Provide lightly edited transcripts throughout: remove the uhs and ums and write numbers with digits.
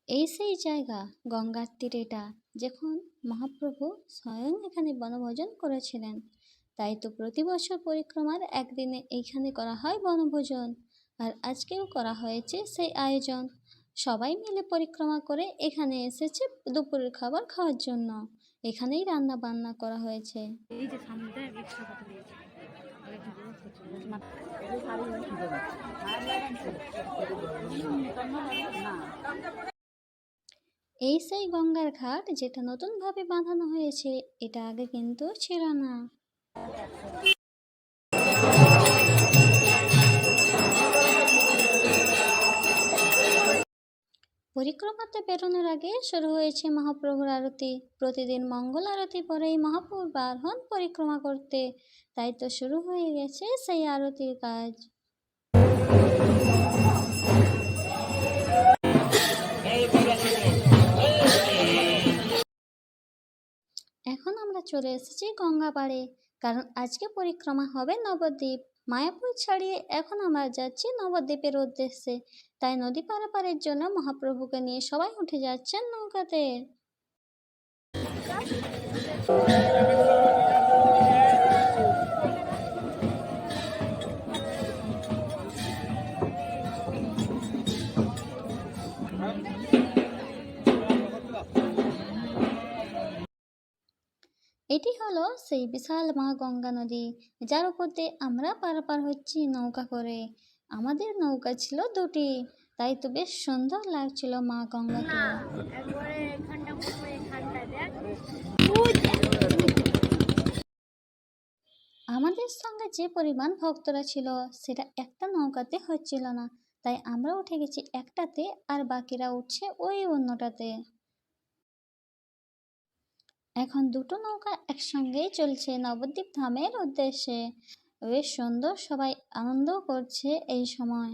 এই সেই জায়গা, গঙ্গার তীরেটা, যখন মহাপ্রভু স্বয়ং এখানে বনভোজন করেছিলেন। তাই তো প্রতি বছর পরিক্রমার একদিনে এইখানে করা হয় বনভোজন। আর আজকেও করা হয়েছে সেই আয়োজন। সবাই মিলে পরিক্রমা করে এখানে এসেছে দুপুরের খাবার খাওয়ার জন্য। এখানেই রান্না বান্না করা হয়েছে। এই যে সামনেটা এক্সট্রা কথা দিয়েছে। এই সেই গঙ্গার ঘাট যেটা নতুনভাবে বাঁধানো হয়েছে, এটা আগে কিন্তু ছিল না। পরিক্রমাতে বেরোনোর আগে শুরু হয়েছে মহাপ্রভুর আরতি। প্রতিদিন মঙ্গল আরতি পরেই মহাপ্রভু বার হন পরিক্রমা করতে। তাই তো শুরু হয়ে গেছে সেই আরতির কাজ। এখন আমরা চলে এসেছি গঙ্গা পাড়ে, কারণ আজকে পরিক্রমা হবে নবদ্বীপ। মায়াপুর ছাড়িয়ে এখন আমরা যাচ্ছি নবদ্বীপের উদ্দেশ্যে। তাই নদী পারাপারের জন্য মহাপ্রভুকে নিয়ে সবাই উঠে যাচ্ছেন নৌকাতে। এটি হলো সেই বিশাল মা গঙ্গা নদী, যার উপর দিয়ে আমরা পারাপার হচ্ছি নৌকা করে। আমাদের নৌকা ছিল দুটি, তাই তো বেশ সুন্দর লাগছিল মা গঙ্গাকে। আমাদের সঙ্গে যে পরিমাণ ভক্তরা ছিল সেটা একটা নৌকাতে হচ্ছিল না, তাই আমরা উঠে গেছি একটাতে, আর বাকিরা উঠছে ওই অন্যটাতে। এখন দুটো নৌকা একসঙ্গেই চলছে নবদ্বীপ ধামের উদ্দেশ্যে। বেশ সুন্দর, সবাই আনন্দ করছে এই সময়।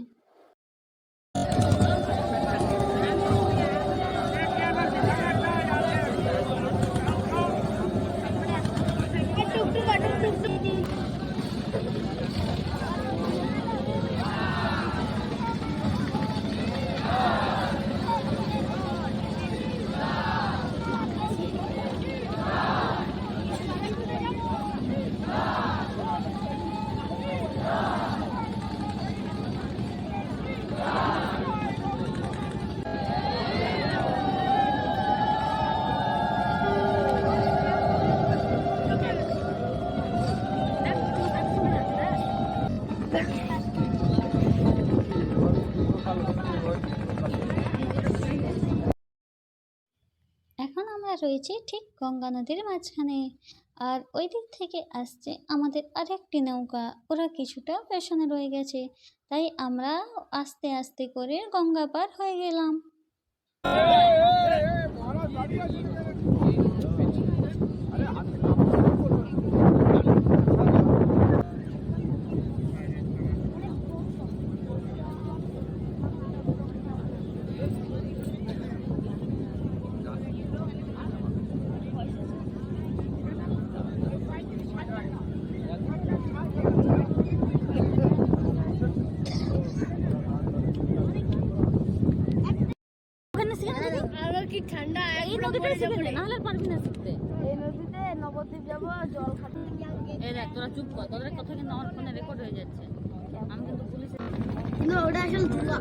এখন আমরা রয়েছি ঠিক গঙ্গা নদীর মাঝখানে, আর ওই দিক থেকে আসছে আমাদের আরেকটি নৌকা। ওরা কিছুটা পেছনে রয়ে গেছে, তাই আমরা আস্তে আস্তে করে গঙ্গা পার হয়ে গেলাম। ঠান্ডা এই নদীতে শিখে না হলে পারবি না শিখতে। এই নদীতে নবদ্বীপ যাবো, জল খাবো। এই দেখ, তোরা চুপ কর, তোদের কথা কিন্তু আমার ফোনে রেকর্ড হয়ে যাচ্ছে। আমি কিন্তু পুলিশে না, ওটা আসলে ধোঁয়া।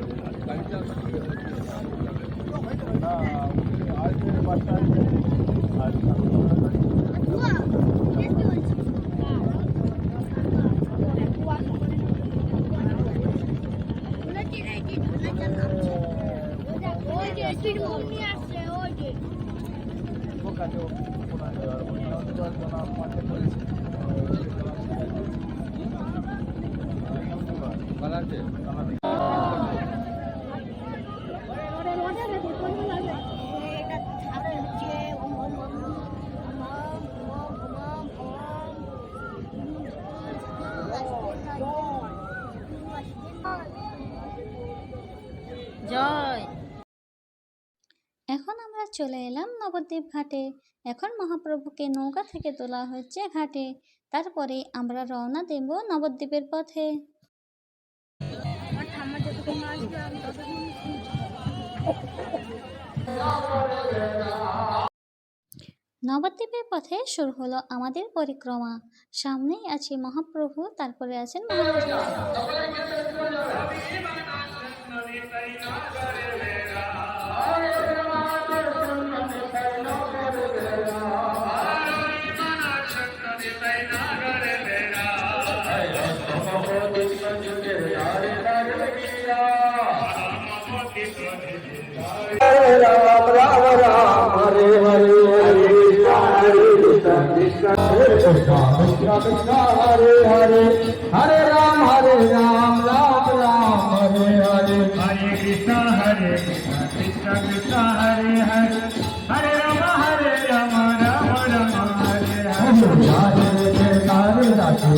জয়। এখন আমরা চলে এলাম নবদ্বীপ ঘাটে। এখন মহাপ্রভুকে নৌকা থেকে তোলা হচ্ছে ঘাটে। তারপরে আমরা রওনা দেব নবদ্বীপের পথে। নবদ্বীপের পথে শুরু হলো আমাদের পরিক্রমা। সামনেই আছে মহাপ্রভু, তারপরে আছেন মহারাজ। Ram Ram Ram Hare Hare Hare Krishna Krishna Krishna Krishna Hare Hare Hare Ram Ram Ram Hare Hare Hare Krishna Krishna Krishna Hare Hare Hare Ram Ram Ram Hare Hare Hare Hare Radhe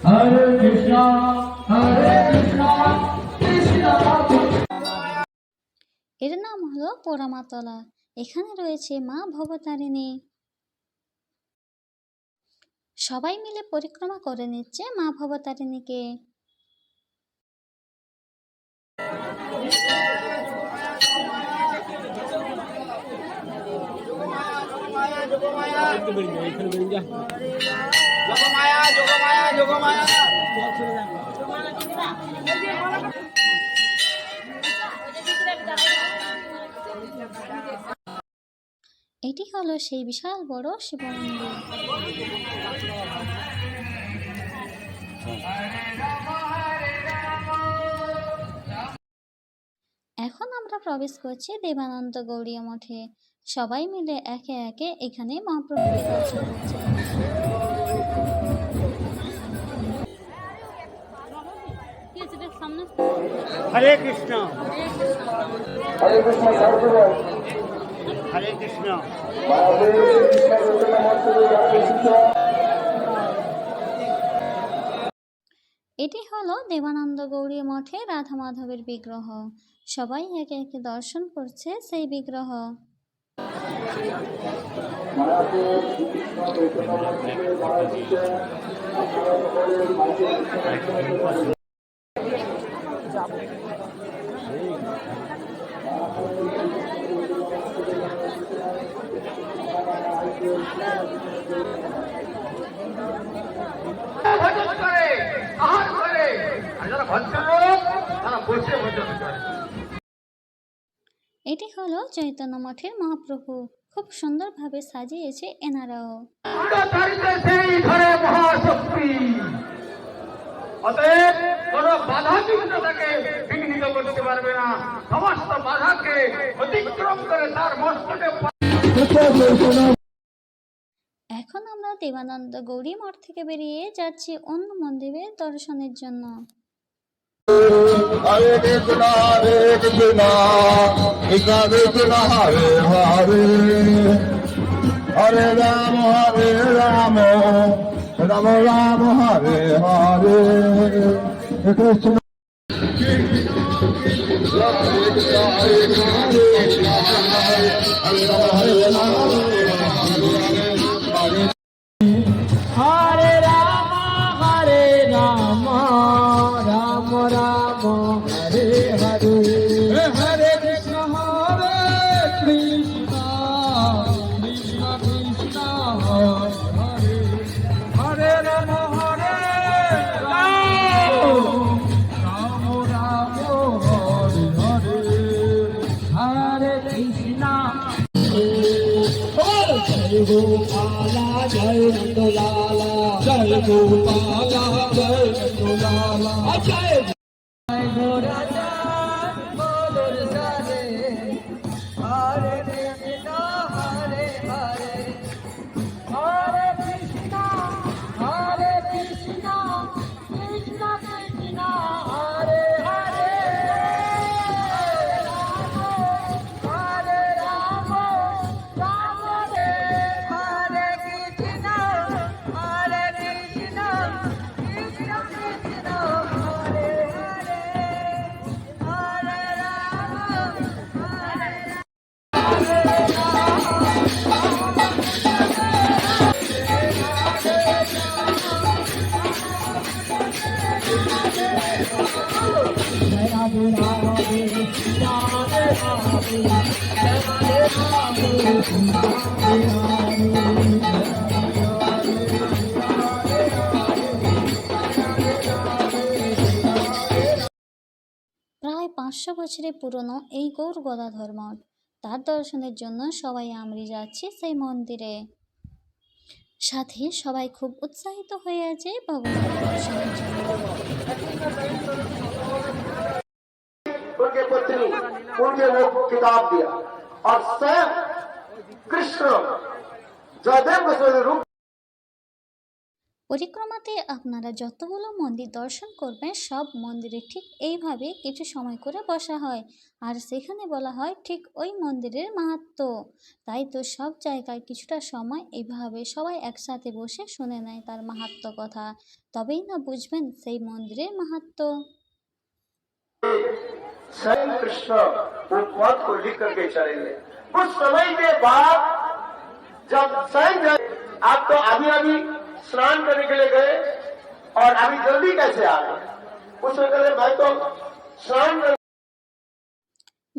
Hare Krishna, Hare Krishna, Krishna এর নাম হলো পোড়ামাতলা। এখানে রয়েছে মা ভবতারিণী। সবাই মিলে পরিক্রমা করে নিচ্ছে মা ভবতারিণীকে। এটি হলো সেই বিশাল বড় শিব মন্দির। এখন আমরা প্রবেশ করছি দেবানন্দ গৌড়ীয় মঠে। সবাই মিলে একে একে এখানে মহাপ্রভুকে দর্শন করছে। हरे कृष्णा Hare Krishna, हरे कृष्णा এটি হলো দেবানন্দ গৌড়ীয় মঠে রাধা মাধবের বিগ্রহ। সবাই একে একে দর্শন করছে সেই বিগ্রহ। ভজন করে, আহার করে, আর যারা ভদ্রলোক তারা বসে ভজন করে। এটি হলো চৈতন্য মঠের মহাপ্রভু, খুব সুন্দরভাবে সাজিয়েছে এনারাও। অন্ধকারিতে সেই ঘরে মহাশক্তি, অতএব কোন বাধা বিঘ্ন তাকে বিঘ্নিত করতে পারবে না। সমস্ত বাধাকে অতিক্রম করে তার মস্তকে এখন আমরা দেবানন্দ গৌরী মঠ থেকে বেরিয়ে যাচ্ছি অন্য মন্দিরের দর্শনের জন্য। হরে কৃষ্ণ কৃষ্ণ কৃষ্ণ হরে হরে হরে রাম রাম রাম হরে হরে কৃষ্ণ হরে রাম রাম রাম হরে হরে হরে কৃষ্ণ কৃষ্ণ কৃষ্ণ কৃষ্ণ হরে হরে রাম রাম রাম হরে হরে হরে কৃষ্ণ। জয় গোপালা জয় নন্দলালা জয় গোপালা জয় নন্দলালা জয় গোরাজা বদর সারে হরে কৃষ্ণ হরে হরে হরে কৃষ্ণ কৃষ্ণ কৃষ্ণ হরে হরে হরে রাম রাম হরে কৃষ্ণ কৃষ্ণ কৃষ্ণ হরে হরে হরে রাম হরে প্রায় 500 বছরের পুরনো এই গৌর গদাধর মঠ, তার দর্শনের জন্য সবাই আমরা যাচ্ছি সেই মন্দিরে। সাথে সবাই খুব উৎসাহিত হয়ে আছে ভগবানের দর্শনের জন্য। उनके पत्नी उनके वो किताब दिया और स्वयं कृष्ण जयदेव गोस्वामी रूप পরিক্রমাতে আপনারা যতগুলো মন্দির দর্শন করবেন সব মন্দিরে ঠিক এইভাবে কিছু সময় করে বসা হয়, আর সেখানে বলা হয় ঠিক ওই মন্দিরের মাহাত্ম্য। তাই তো সব জায়গায় কিছুটা সময় এইভাবে সবাই একসাথে বসে শুনে নেয় তার মাহাত্ম্য কথা, তবেই না বুঝবেন সেই মন্দিরের মাহাত্ম্য। स्वयं कृष्ण वो पद को लिख करके चलेंगे। कुछ समय के बाद जब स्वयं आप तो अभी स्नान करने के लिए गए और अभी जल्दी कैसे आ गए? उसने कहा मैं तो स्नान कर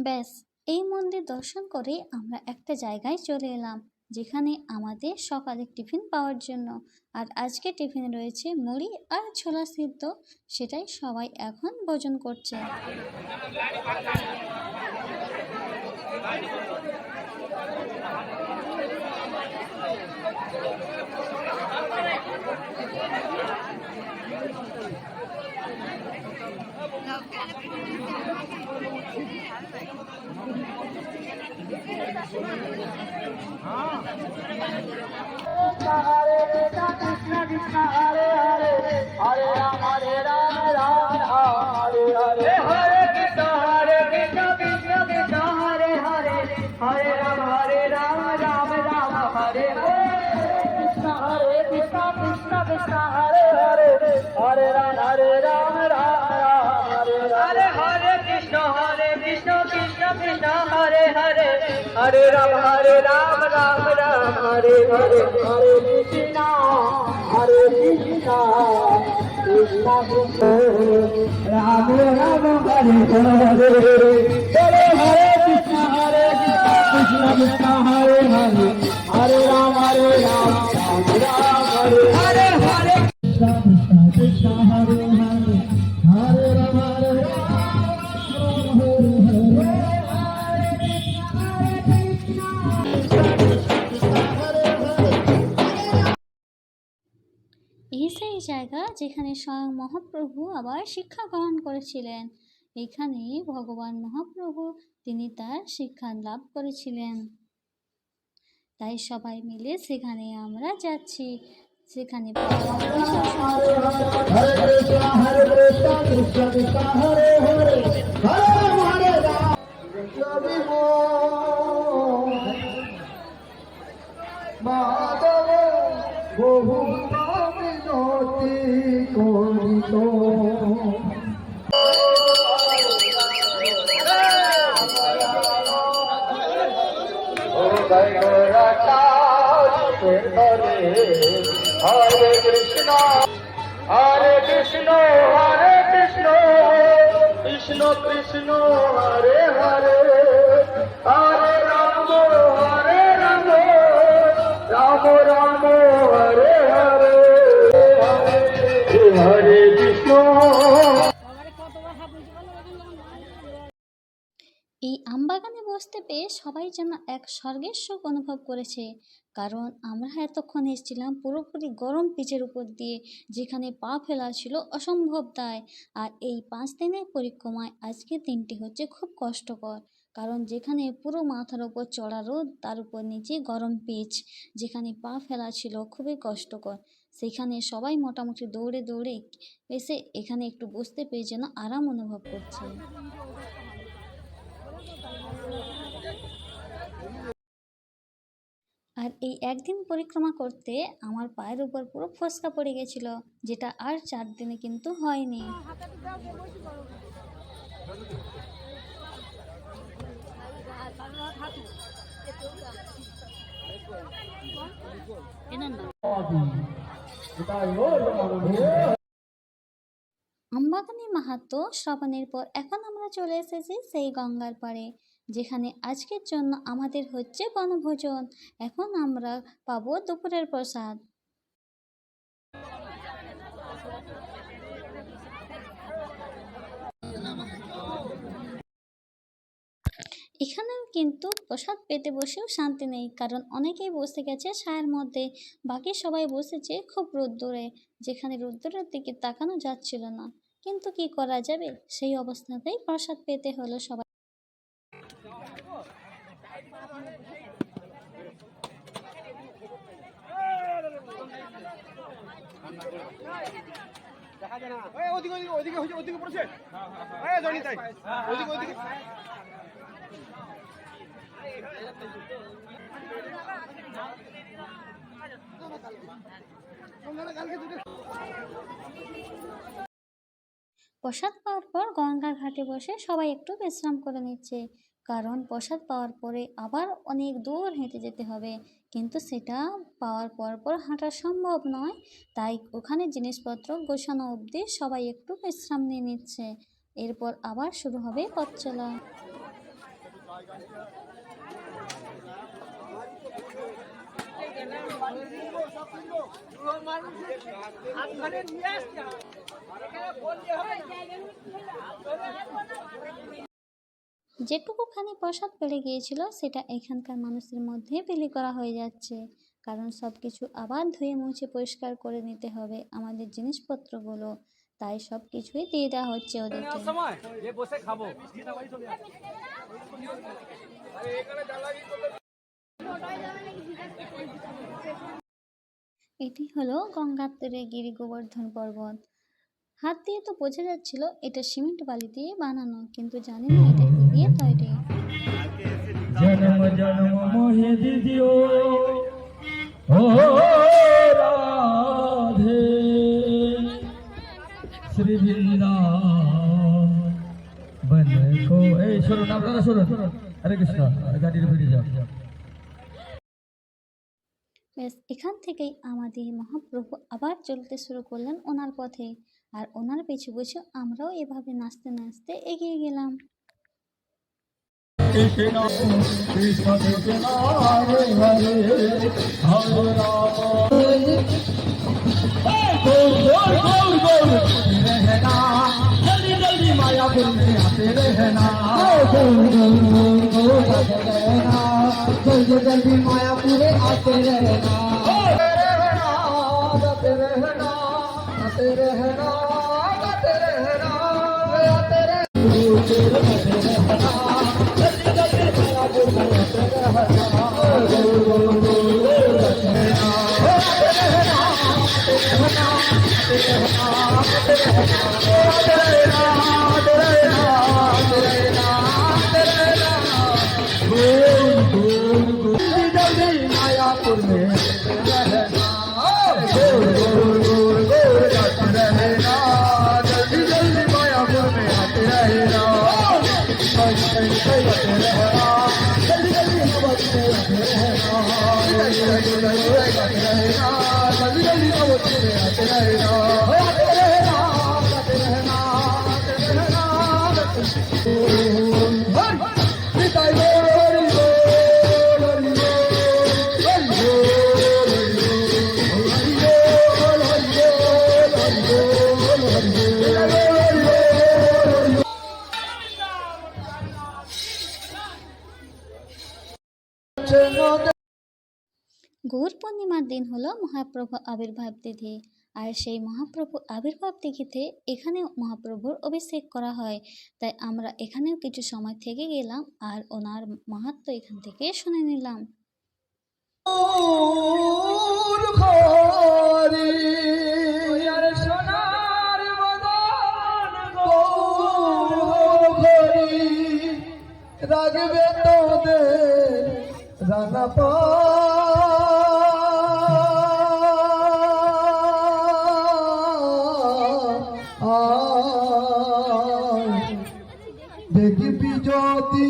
ব্যাস এই মন্দির দর্শন করে আমরা একটা জায়গায় চলে এলাম যেখানে আমাদের সকালে টিফিন পাওয়ার জন্য। আর আজকে টিফিনে রয়েছে মুড়ি আর ছোলা সিদ্ধ, সেটাই সবাই এখন ভোজন করছে। हरे राम राम राम हरे हरे हरे कृष्णा कृष्णा कृष्ण राम राम हरे हरे हरे हरे कृष्णा कृष्ण कृष्ण हरे हरे हरे राम জায়গা যেখানে স্বয়ং মহাপ্রভু আবার শিক্ষা গ্রহণ করেছিলেন। এখানেই ভগবান মহাপ্রভু তিনি তার শিক্ষা লাভ করেছিলেন। তাই সবাই মিলে সেখানে আমরা যাচ্ছি। সেখানে Hare Krishna, Hare Krishna, Hare Krishna, Krishna Krishna, Hare Hare, Hare Rama, Hare Rama, Rama Rama, Hare Hare, Hare Krishna. এই আমবাগানে বসতে পেয়ে সবাই যেন এক স্বর্গের সুখ অনুভব করেছে। কারণ আমরা এতক্ষণ এসেছিলাম পুরোপুরি গরম পিচের উপর দিয়ে, যেখানে পা ফেলা ছিল অসম্ভব দায়। আর এই 5 দিনের পরিক্রমায় আজকের দিনটি হচ্ছে খুব কষ্টকর। কারণ যেখানে পুরো মাথার উপর চড়া রোদ, তার উপর নিচে গরম পিচ, যেখানে পা ফেলা ছিল খুবই কষ্টকর। সেখানে সবাই মোটামুটি দৌড়ে দৌড়ে এসে এখানে একটু বসতে পেয়ে যেন আরাম অনুভব করছে। আর এই একদিন পরিক্রমা করতে আমার পায়ের উপর পুরো ফোসকা পড়ে গেছিল, যেটা আর 4 দিনে কিন্তু হয়নি। আমবাগানে মাহাত্ম্য শ্রবণের পর এখন আমরা চলে এসেছি সেই গঙ্গার পাড়ে, যেখানে আজকের জন্য আমাদের হচ্ছে বনভোজন। এখন আমরা পাবো দুপুরের প্রসাদ। এখানেও কিন্তু প্রসাদ পেতে বসেও শান্তি নেই, কারণ অনেকেই বসে গেছে ছায়ার মধ্যে, বাকি সবাই বসেছে খুব রোদ্দুরে, যেখানে রোদ্দুরের দিকে তাকানো যাচ্ছিল না। কিন্তু কি করা যাবে, সেই অবস্থাতেই প্রসাদ পেতে হলো সবাই। প্রসাদ পাওয়ার পর গঙ্গার ঘাটে বসে সবাই একটু বিশ্রাম করে নিচ্ছে, কারণ প্রসাদ পাওয়ার পরে আবার অনেক দূর হেঁটে যেতে হবে, কিন্তু সেটা পাওয়ার পর হাঁটা সম্ভব নয়। তাই ওখানে জিনিসপত্র গোছানো অবধি সবাই একটু বিশ্রাম নিয়ে নিচ্ছে। এরপর আবার শুরু হবে পথ চলা। যেটুকুখানি প্রসাদ পেড়ে গিয়েছিল সেটা এখানকার মানুষের মধ্যে বিলি করা হয়ে যাচ্ছে, কারণ সব কিছু আবার ধুয়ে মুছে পরিষ্কার করে নিতে হবে আমাদের জিনিসপত্রগুলো। তাই সব কিছুই দিয়ে দেওয়া হচ্ছে ওদেরকে। এটি হলো গঙ্গার তীরে গিরি গোবর্ধন পর্বত। হাত দিয়ে তো বোঝা যাচ্ছিল এটা সিমেন্ট বালি দিয়ে বানানো, কিন্তু জানি না এটা কি দিয়ে তৈরি। জন্ম জন্ম মোহে দিদিও ও রাধে শ্রী বৃন্দাবন কো। এই শুনুন, আপনারা শুনুন, হরে কৃষ্ণ, গাড়ির বেড়ে যাও। ব্যাস এখান থেকেই আমাদের মহাপ্রভু আবার চলতে শুরু করলেন ওনার পথে, আর ওনার পিছু পিছু আমরাও এভাবে নাচতে নাচতে এগিয়ে গেলাম। কৃষ্ণ কৃষ্ণ কৃষ্ণ হরে হরে হরে রাম रहना जल्दी जल्दी मायापुर में आते रहना जल्दी जल्दी मायापुर आते रहना रहना रहना गाते रहना गाते रहना गुरु तेरे रहना जल्दी जल्दी मायापुर में आते रहना मायापुर में रहना गोर गोर गोर गोर गाते रहना जल्दी जल्दी मायापुर में आते रहना गाते रहना जल्दी जल्दी नवत में आते रहना गाते रहना जल्दी जल्दी नवत में आते रहना गाते रहना गाते रहना गाते रहना निताई गोरी गोरी গৌর পূর্ণিমার দিন হলো মহাপ্রভু আবির্ভাব তিথি। আর সেই মহাপ্রভু আবির্ভাব তিথিতে এখানে মহাপ্রভুর অভিষেক করা হয়। তাই আমরা এখানেও কিছু সময় থেকে গেলাম আর ওনার মাহাত্ম্য এখান থেকে শুনে নিলাম। রাগবে তোদের রানা পা দেখবি যদি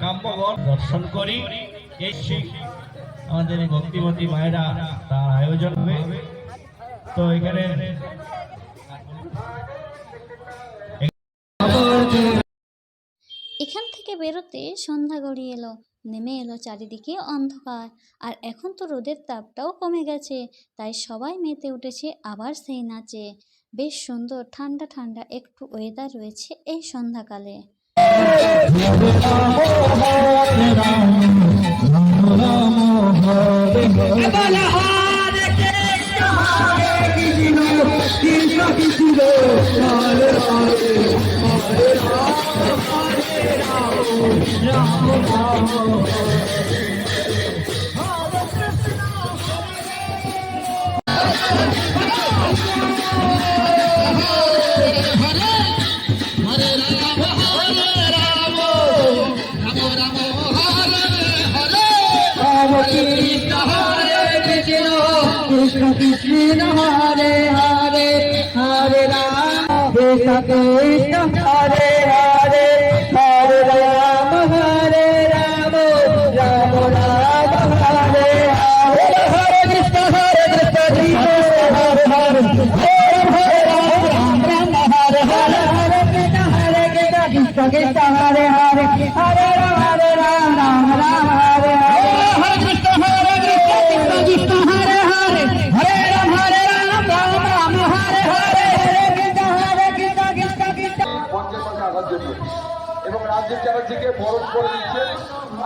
কাম্যগণ দর্শন করি এই আমাদের এই ভক্তিমতী মায়েরা তার আয়োজন হবে। তো এখানে এখান থেকে বেরোতে সন্ধ্যা গড়িয়ে এলো, নেমে এলো চারিদিকে অন্ধকার। আর এখন তো রোদের তাপটাও কমে গেছে, তাই সবাই মেতে উঠেছে আবার সেই নাচে। বেশ সুন্দর ঠান্ডা ঠান্ডা একটু ওয়েদার রয়েছে এই সন্ধ্যাকালে। कृष्ण कृष्ण हरे हरे हरे राम कृष्ण कृष्ण हरे हरे हरे राम राम राम हरे हरे हरे कृष्ण हरे हरे हरे राम राम हरे हरे हरे कृष्ण कृष्ण हरे हरे हरे राम राम हरे हरे हरे कृष्ण हरे कृष्ण हरे हरे हरे राम राम राम हरे हरे हरे कृष्ण कृष्ण পঞ্চমে আসার জন্য এবং রাজ্যের চ্যাটার্জিকে বরণ করে দিচ্ছে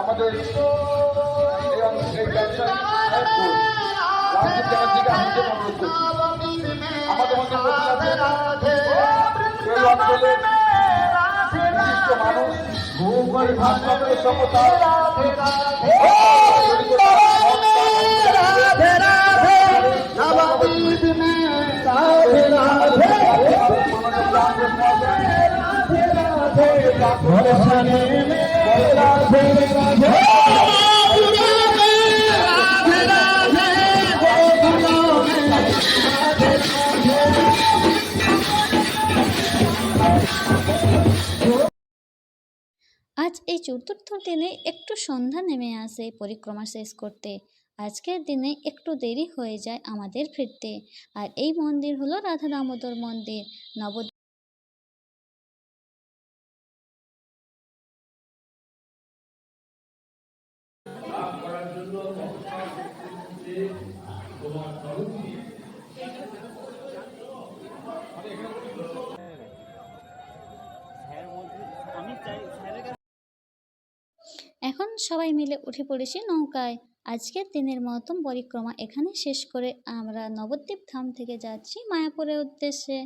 আমাদের এই ব্যবসায়ী রাজ্যের চ্যাটার্জিকে আমাদের অনুরোধ করছি। আমাদের মধ্যে প্রতি আছে এই অঞ্চলের বিশিষ্ট মানুষ ভূগোলের ভাষাগত সমতা আজ এই চতুর্থ দিনে একটু সন্ধ্যা নেমে আসে পরিক্রমা শেষ করতে। আজকের দিনে একটু দেরি হয়ে যায় আমাদের ফিরতে। আর এই মন্দির হলো রাধা দামোদর মন্দির। এখন সবাই মিলে উঠে পড়েছি নৌকায়। আজকের দিনের মতন পরিক্রমা এখানে শেষ করে আমরা নবদ্বীপ ধাম থেকে যাচ্ছি মায়াপুরের উদ্দেশ্যে।